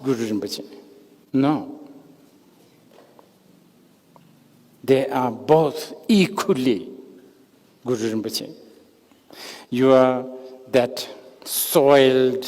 Guru Rinpoche. No. They are both equally Guru Rinpoche. You are that soiled,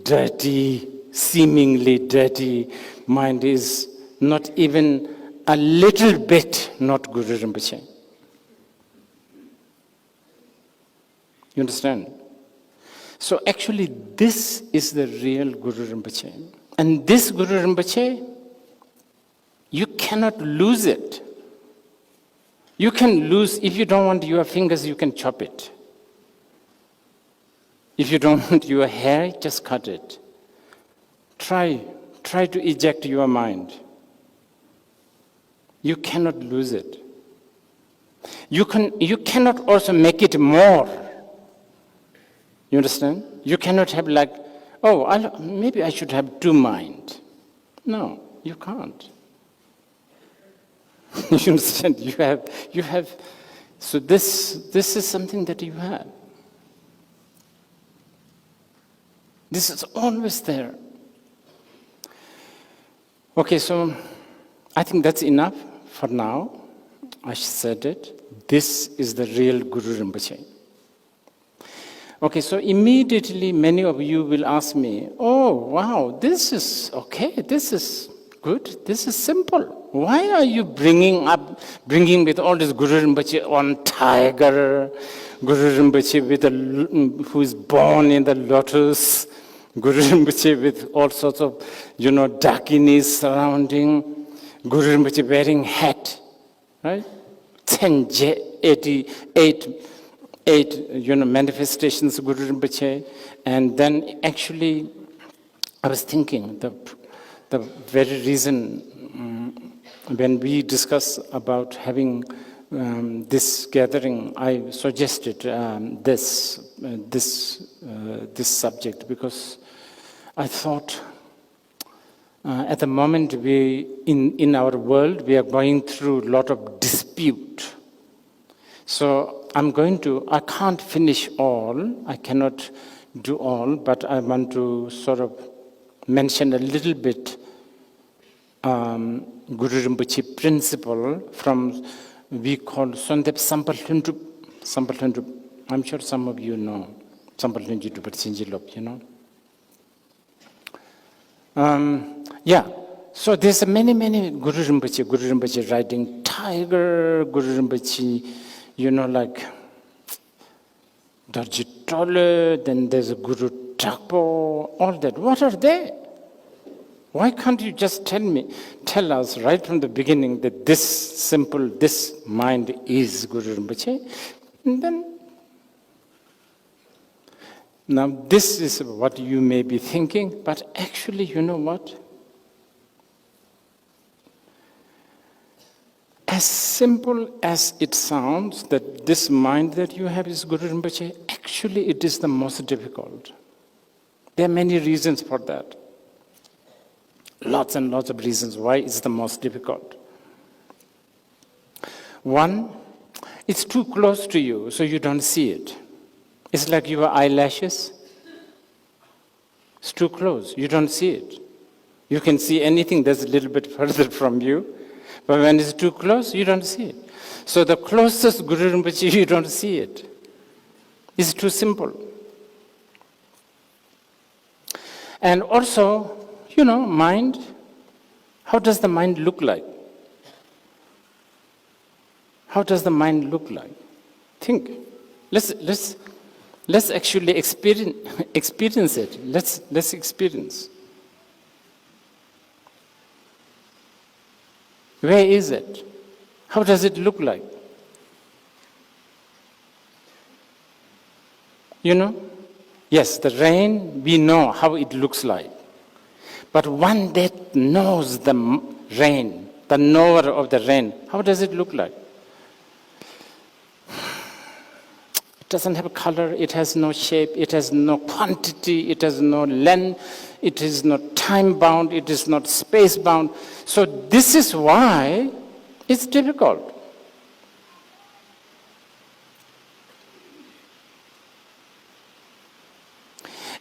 dirty, seemingly dirty mind is not even a little bit not Guru Rinpoche. You understand? So actually this is the real Guru Rinpoche. And this Guru Rinpoche, you cannot lose it. You can lose, if you don't want your fingers, you can chop it. If you don't want your hair, just cut it. Try to eject your mind. You cannot lose it. You cannot also make it more. You understand? You cannot have like, maybe I should have two minds. No, you can't. You understand? You have. So this is something that you have. This is always there. Okay, so I think that's enough for now. I said it. This is the real Guru Rinpoche. Okay, so immediately many of you will ask me, oh, wow, this is okay, this is good, this is simple. Why are you bringing with all this Guru Rinpoche on tiger, Guru Rinpoche who is born in the lotus, Guru Rinpoche with all sorts of, dakinis surrounding, Guru Rinpoche wearing hat, right? 88 manifestations of Guru Rinpoche. And then actually, I was thinking, the very reason when we discuss about having this gathering, I suggested this subject because I thought at the moment in our world we are going through a lot of dispute. So I can't finish all, I cannot do all, but I want to sort of mention a little bit Guru Rinpoche principle from we call Sondep Sampalhundup. I'm sure some of you know Sampalhundup Sinjilop, so there's many Guru Rinpoche riding tiger, Guru Rinpoche, like Darjitole, then there's a Guru Trakpo, all that. What are they? Why can't you just tell us right from the beginning that this mind is Guru Rinpoche? And then, now this is what you may be thinking, but actually, you know what? As simple as it sounds that this mind that you have is Guru Rinpoche, actually it is the most difficult. There are many reasons for that. Lots and lots of reasons why it's the most difficult. One, it's too close to you, so you don't see it. It's like your eyelashes. It's too close, you don't see it. You can see anything that's a little bit further from you, but when it's too close, you don't see it. So the closest Guru Rinpoche, you don't see it. It's too simple. And also, mind, how does the mind look like? How does the mind look like? Think. Let's actually experience it. Let's experience. Where is it? How does it look like? Yes, the rain, we know how it looks like. But one that knows the rain, the knower of the rain, how does it look like? It doesn't have a color, it has no shape, it has no quantity, it has no length, it is not time-bound, it is not space-bound. So this is why it's difficult.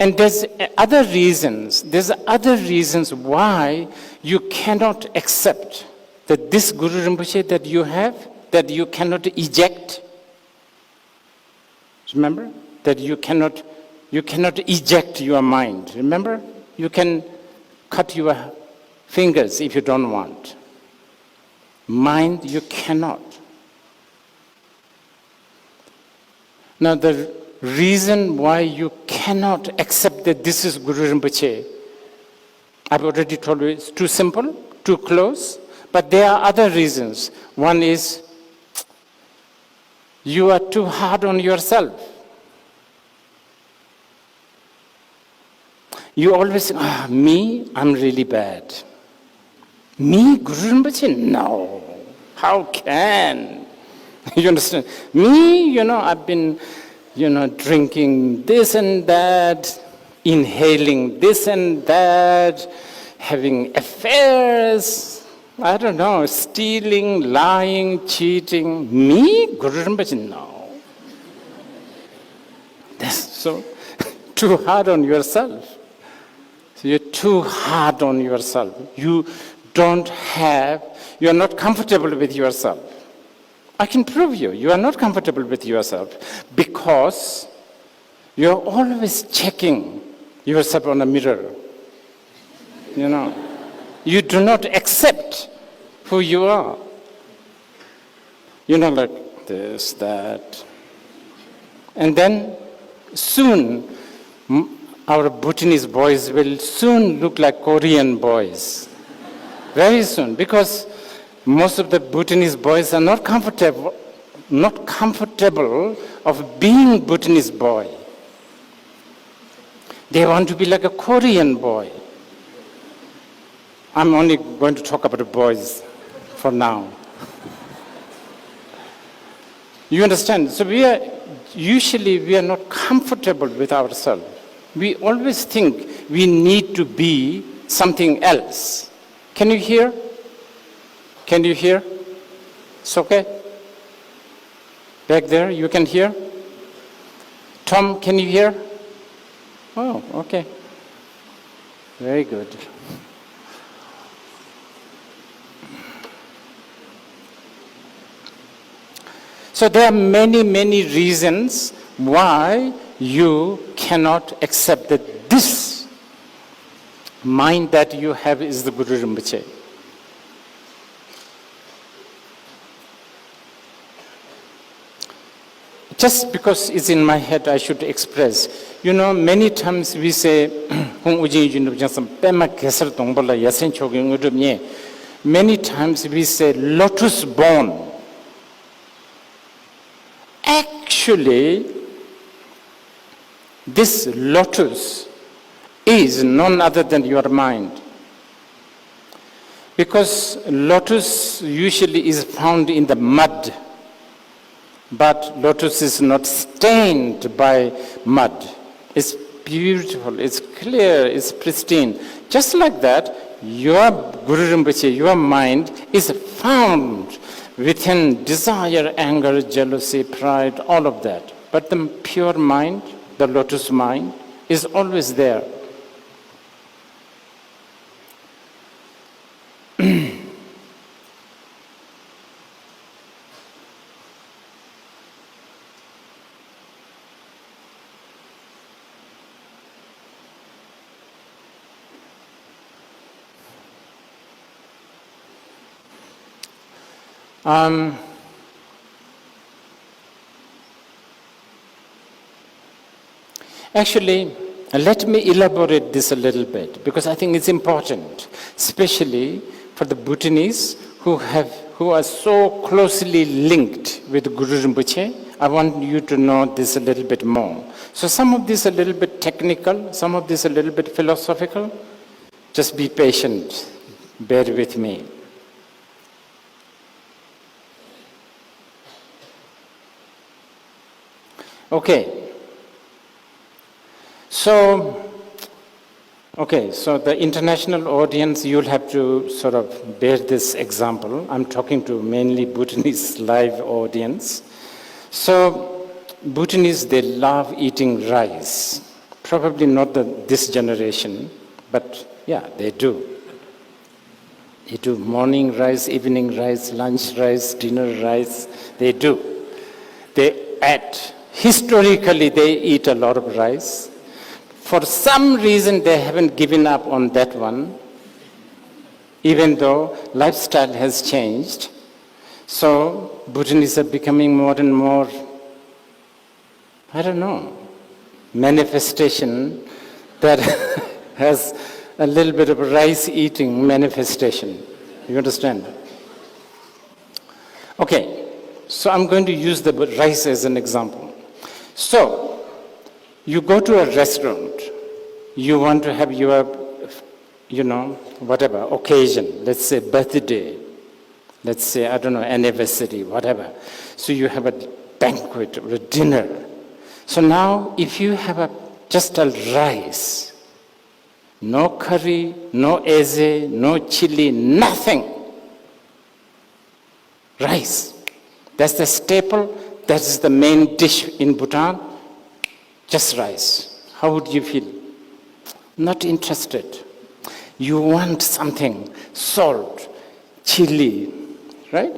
And there's other reasons why you cannot accept that this Guru Rinpoche that you have, that you cannot eject. Remember? That you cannot eject your mind. Remember? You can cut your fingers if you don't want. Mind, you cannot. Now, the reason why you cannot accept that this is Guru Rinpoche, I've already told you, it's too simple, too close, but there are other reasons. One is you are too hard on yourself. You always say, me, I'm really bad. Me, Guru Rinpoche? No. How can? You understand? Me, I've been, drinking this and that, inhaling this and that, having affairs, I don't know, stealing, lying, cheating. Me, Guru Rinpoche? No. That's so too hard on yourself. So you're too hard on yourself. You're not comfortable with yourself. I can prove you are not comfortable with yourself because you're always checking yourself on a mirror. You do not accept who you are. Like this, that. And then soon, our Bhutanese boys will soon look like Korean boys. Very soon, because most of the Bhutanese boys are not comfortable of being Bhutanese boy. They want to be like a Korean boy. I'm only going to talk about the boys for now. You understand? So we are not comfortable with ourselves. We always think we need to be something else. Can you hear? Can you hear? It's okay? Back there, you can hear? Tom, can you hear? Oh, okay. Very good. So there are many, many reasons why you cannot accept that this mind that you have is the Guru Rinpoche. Just because it's in my head, I should express. Many times we say, many times we say lotus born. Actually, this lotus is none other than your mind. Because lotus usually is found in the mud. But lotus is not stained by mud. It's beautiful, it's clear, it's pristine. Just like that, your Guru Rinpoche, your mind is found within desire, anger, jealousy, pride, all of that. But the pure mind, the lotus mind, is always there. Actually, let me elaborate this a little bit because I think it's important, especially for the Bhutanese who are so closely linked with Guru Rinpoche. I want you to know this a little bit more. So some of this a little bit technical, some of this a little bit philosophical. Just be patient, bear with me. Okay. So the international audience, you'll have to sort of bear this example. I'm talking to mainly Bhutanese live audience. So Bhutanese, they love eating rice, Probably not this generation, but yeah, they do. They do morning rice, evening rice, lunch rice, dinner rice. They do. Historically, they eat a lot of rice. For some reason, they haven't given up on that one, even though lifestyle has changed. So Bhutanese are becoming more and more, I don't know, manifestation that has a little bit of rice eating manifestation. You understand? Okay, so I'm going to use the rice as an example. So, you go to a restaurant, you want to have your, whatever, occasion, let's say birthday, let's say, I don't know, anniversary, whatever. So you have a banquet or a dinner. So now, if you have just a rice, no curry, no eze, no chili, nothing. Rice. That's the staple, that's the main dish in Bhutan. Just rice. How would you feel? Not interested. You want something, salt, chili, right?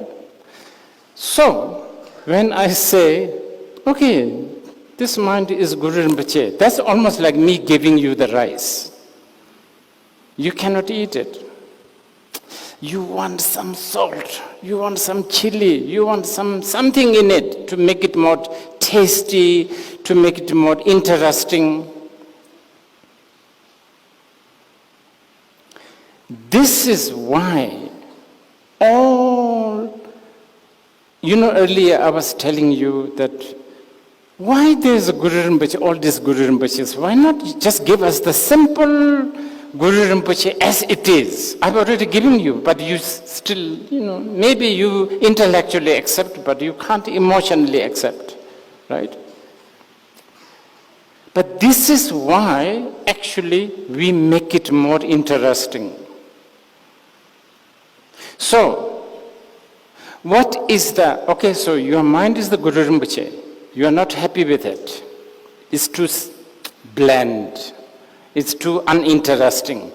So, when I say, okay, this mind is Guru Rinpoche, that's almost like me giving you the rice. You cannot eat it. You want some salt, you want some chili, you want something in it to make it more tasty, to make it more interesting. This is why earlier I was telling you that why there's a Guru Rinpoche, all these Guru Rinpoches, why not just give us the simple Guru Rinpoche as it is? I've already given you, but you still, maybe you intellectually accept, but you can't emotionally accept, right? But this is why, actually, we make it more interesting. So, what is so your mind is the Guru Rinpoche. You are not happy with it. It's too bland. It's too uninteresting.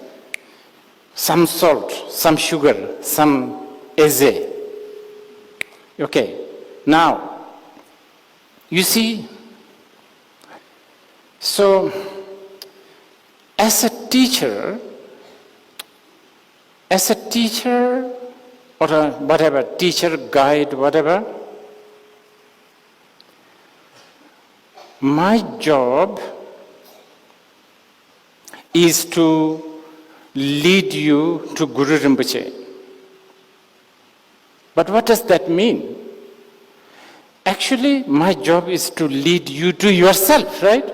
Some salt, some sugar, some eze. Okay, now, you see, so as a teacher or whatever, teacher, guide, whatever, my job is to lead you to Guru Rinpoche. But what does that mean? Actually, my job is to lead you to yourself, right?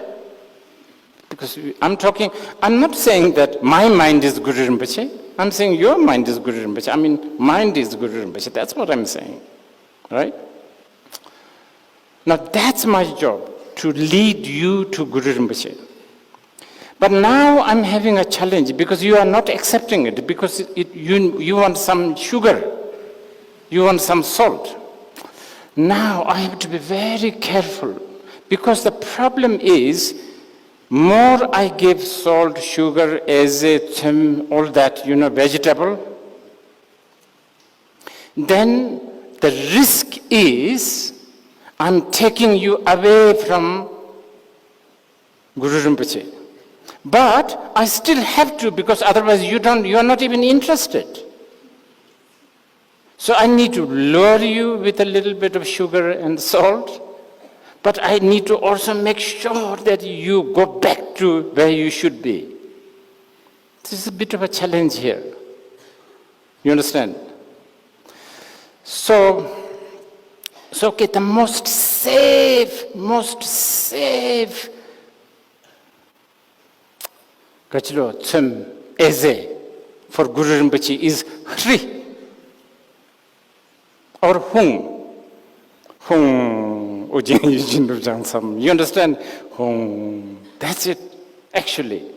Because I'm not saying that my mind is Guru Rinpoche. I'm saying your mind is Guru Rinpoche. I mean, mind is Guru Rinpoche. That's what I'm saying, right? Now, that's my job, to lead you to Guru Rinpoche. But now I'm having a challenge because you are not accepting it, because you want some sugar, you want some salt. Now I have to be very careful, because the problem is, more I give salt, sugar, eze, all that, vegetable, then the risk is I'm taking you away from Guru Rinpoche. But I still have to, because otherwise you are not even interested. So I need to lure you with a little bit of sugar and salt, but I need to also make sure that you go back to where you should be. This is a bit of a challenge here. You understand? So okay, the most safe Gachilo, Tsum, Eze for Guru Rinpoche is Hri or Hung. Hung, Ujin Yujin Dzongsar. You understand? Hung. That's it, actually.